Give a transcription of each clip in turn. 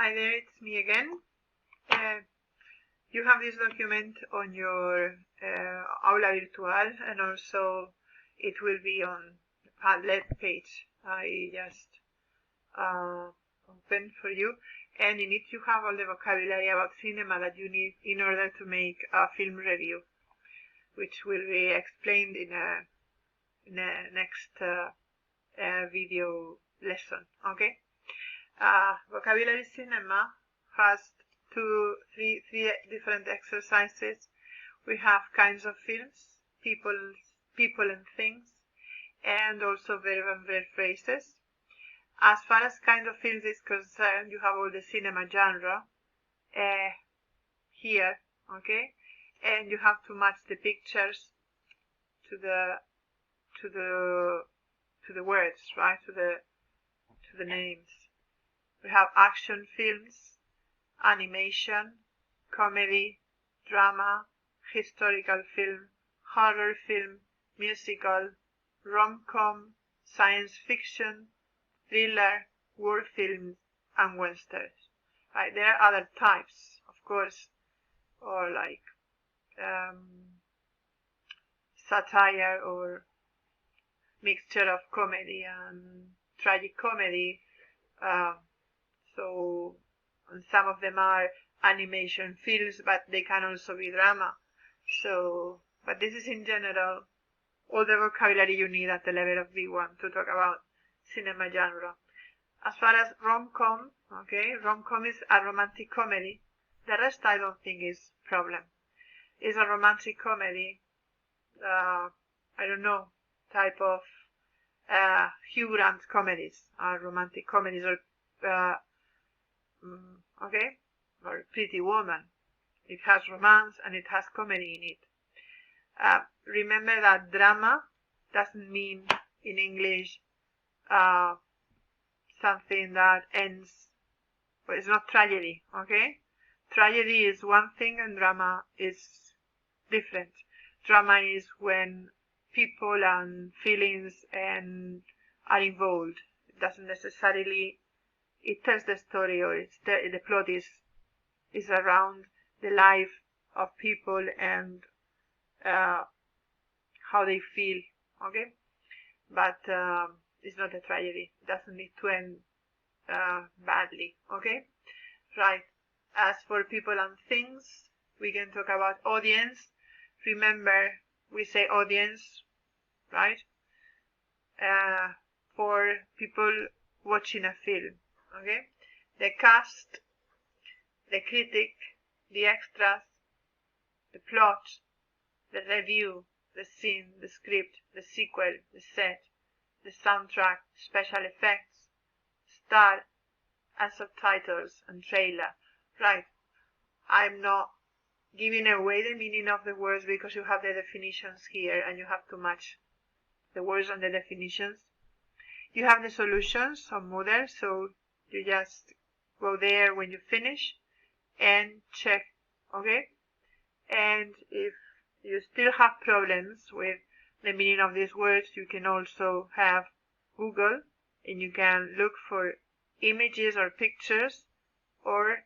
Hi there, it's me again. You have this document on your Aula Virtual, and also it will be on the Padlet page I just opened for you. And in it you have all the vocabulary about cinema that you need in order to make a film review, which will be explained in a next video lesson. Okay. Vocabulary cinema has three different exercises. We have kinds of films, people and things, and also verb and verb phrases. As far as kind of films is concerned, you have all the cinema genre here, okay, and you have to match the pictures to the words, right, to the names. We have action films, animation, comedy, drama, historical film, horror film, musical, rom-com, science fiction, thriller, war films, and westerns. Right, there are other types, of course, or like satire or mixture of comedy and tragic comedy. So some of them are animation films, but they can also be drama. So, but this is in general all the vocabulary you need at the level of B1 to talk about cinema genre. As far as rom-com, okay, rom-com is a romantic comedy. The rest I don't think is problem. It's a romantic comedy, I don't know, type of Hugh Grant comedies, or romantic comedies, or okay, or Pretty Woman. It has romance and it has comedy in it. Remember that drama doesn't mean in English something that ends, but it's not tragedy, okay? Tragedy is one thing and drama is different. Drama is when people and feelings are involved. It doesn't necessarily, it tells the story, or the plot is around the life of people and how they feel, okay? But it's not a tragedy. It doesn't need to end badly, okay? Right. As for people and things, we can talk about audience. Remember, we say audience, right? For people watching a film, okay? The cast, the critic, the extras, the plot, the review, the scene, the script, the sequel, the set, the soundtrack, special effects, star, and subtitles and trailer. Right. I'm not giving away the meaning of the words because you have the definitions here and you have to match the words and the definitions. You have the solutions on Moodle, so you just go there when you finish and check, okay? And if you still have problems with the meaning of these words, you can also have Google and you can look for images or pictures or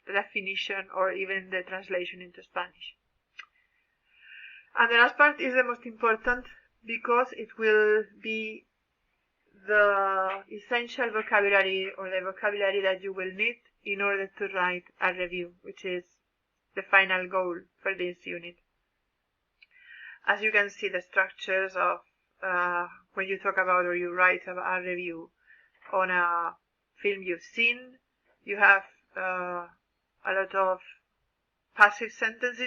the definition or even the translation into Spanish. And the last part is the most important because it will be the essential vocabulary or the vocabulary that you will need in order to write a review, which is the final goal for this unit. As you can see, the structures of when you talk about or you write a review on a film you've seen, you have a lot of passive sentences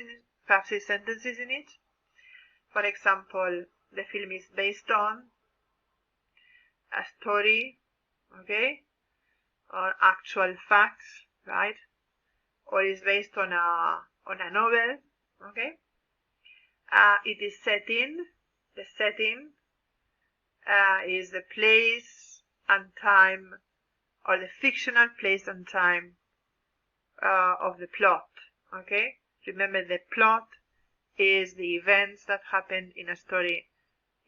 in it. For example, the film is based on a story, okay, or actual facts, right, or is based on a novel, okay. It is set in. The setting is the place and time, or the fictional place and time of the plot, okay? Remember, the plot is the events that happen in a story,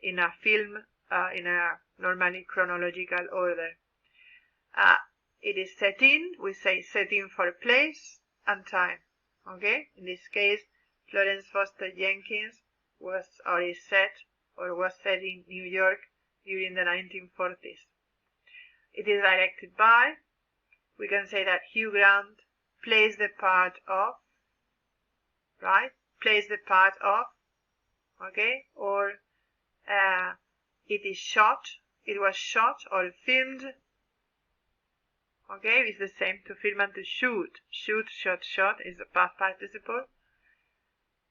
in a film, in a normally chronological order. it is set in, we say set in for place and time. Okay? In this case, Florence Foster Jenkins was set in New York during the 1940s. It is directed by, we can say that Hugh Grant plays the part of, right? Plays the part of, okay? Or it was shot or filmed. Okay, it's the same to film and to shoot. Shoot, shot is the past participle.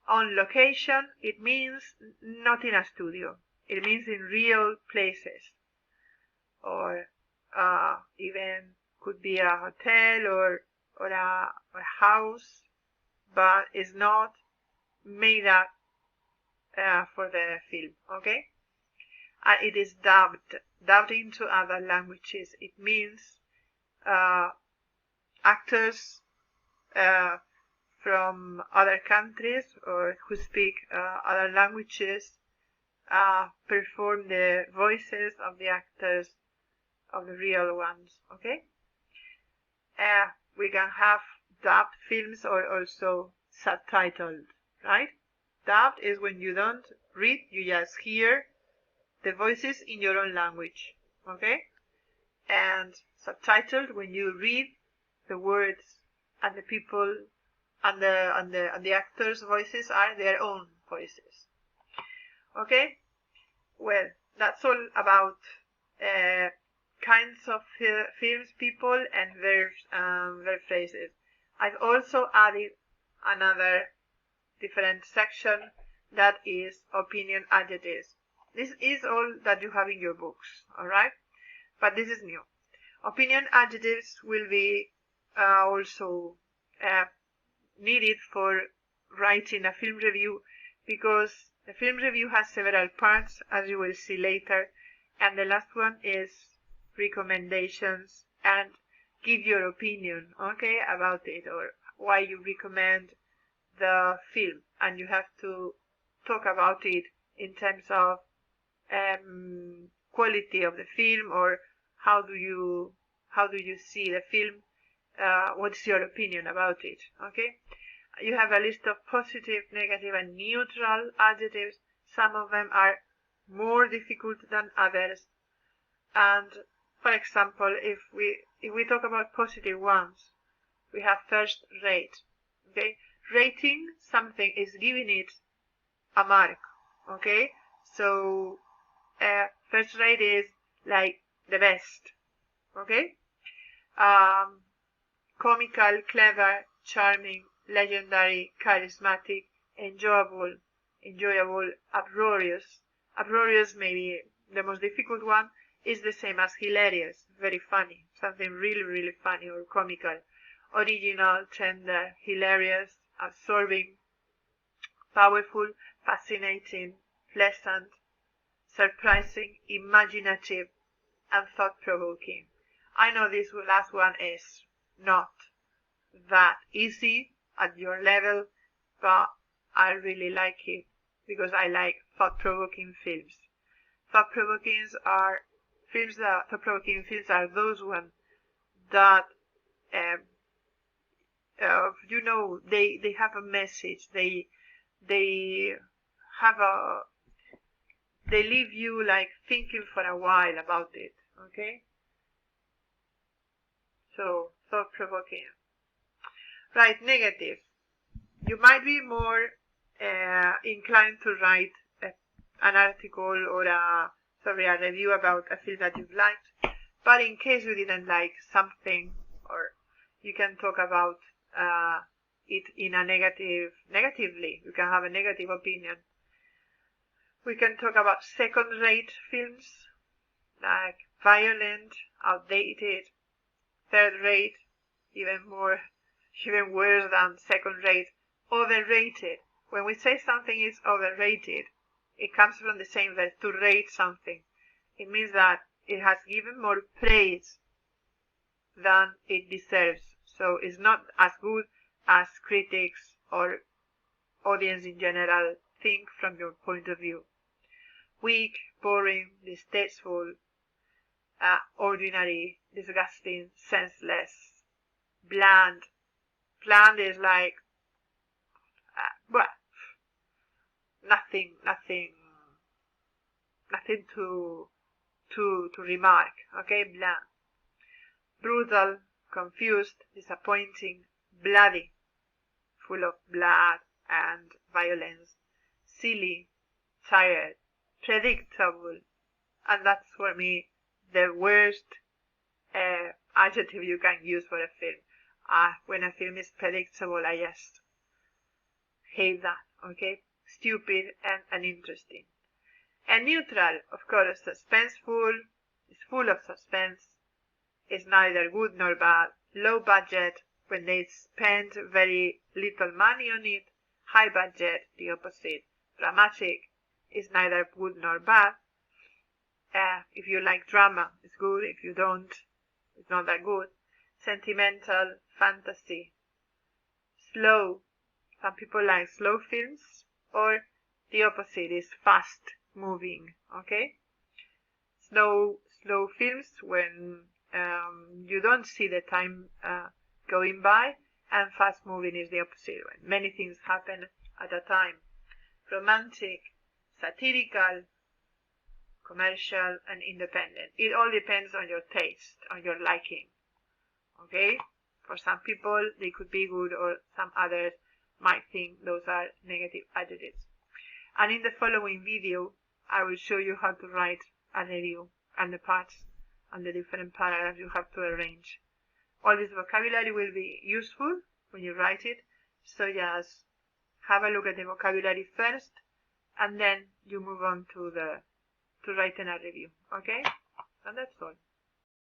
On location, it means not in a studio. It means in real places. Or even could be a hotel or a house, but it's not made up for the film. Okay? And it is dubbed into other languages. It means actors from other countries or who speak other languages perform the voices of the actors, of the real ones. Okay? We can have dubbed films or also subtitled, right? Dubbed is when you don't read, you just hear the voices in your own language. Okay? And subtitled when you read the words and the people and the actors' voices are their own voices. Okay? Well, that's all about kinds of films, people, and verb phrases. I've also added another different section that is opinion adjectives. This is all that you have in your books, alright? But this is new. Opinion adjectives will be also needed for writing a film review, because the film review has several parts, as you will see later, and the last one is recommendations and give your opinion, okay, about it, or why you recommend the film, and you have to talk about it in terms of quality of the film, or how do you see the film, what's your opinion about it. Okay, you have a list of positive, negative, and neutral adjectives. Some of them are more difficult than others, and for example, if we talk about positive ones, we have first rate. Okay, rating something is giving it a mark. Okay, so first rate is like the best. Okay, comical, clever, charming, legendary, charismatic, enjoyable, uproarious. Uproarious, maybe the most difficult one, is the same as hilarious, very funny, something really, really funny or comical. Original, tender, hilarious, absorbing, powerful, fascinating, pleasant, surprising, imaginative, and thought-provoking. I know this last one is not that easy at your level, but I really like it because I like thought-provoking films. Thought-provoking films are those ones that they have a message. They leave you like thinking for a while about it. Okay, so thought-provoking. Right, negative. You might be more inclined to write an article or a review about a film that you've liked, but in case you didn't like something, or you can talk about it in a negatively. You can have a negative opinion. We can talk about second-rate films, like violent, outdated, third-rate, even worse than second-rate, overrated. When we say something is overrated, it comes from the same verb, to rate something. It means that it has given more praise than it deserves. So it's not as good as critics or audience in general think from your point of view. Weak, boring, distasteful, ordinary, disgusting, senseless, bland. Bland is like, well, nothing to remark. Okay, bland. Brutal, confused, disappointing, bloody, full of blood and violence, silly, tired, predictable, and that's for me the worst adjective you can use for a film. When a film is predictable, I just hate that, okay? Stupid and uninteresting. And neutral, of course, suspenseful, is full of suspense, is neither good nor bad, low budget when they spend very little money on it, high budget, the opposite, dramatic, is neither good nor bad. If you like drama, it's good. If you don't, it's not that good. Sentimental, fantasy, slow. Some people like slow films, or the opposite is fast moving. Okay, slow films when you don't see the time going by, and fast moving is the opposite when many things happen at a time. Romantic, satirical, commercial, and independent. It all depends on your taste, on your liking. Okay? For some people, they could be good, or some others might think those are negative adjectives. And in the following video, I will show you how to write a review and the parts and the different paragraphs you have to arrange. All this vocabulary will be useful when you write it, so just have a look at the vocabulary first, and then you move on to writing a review. Okay? And that's all.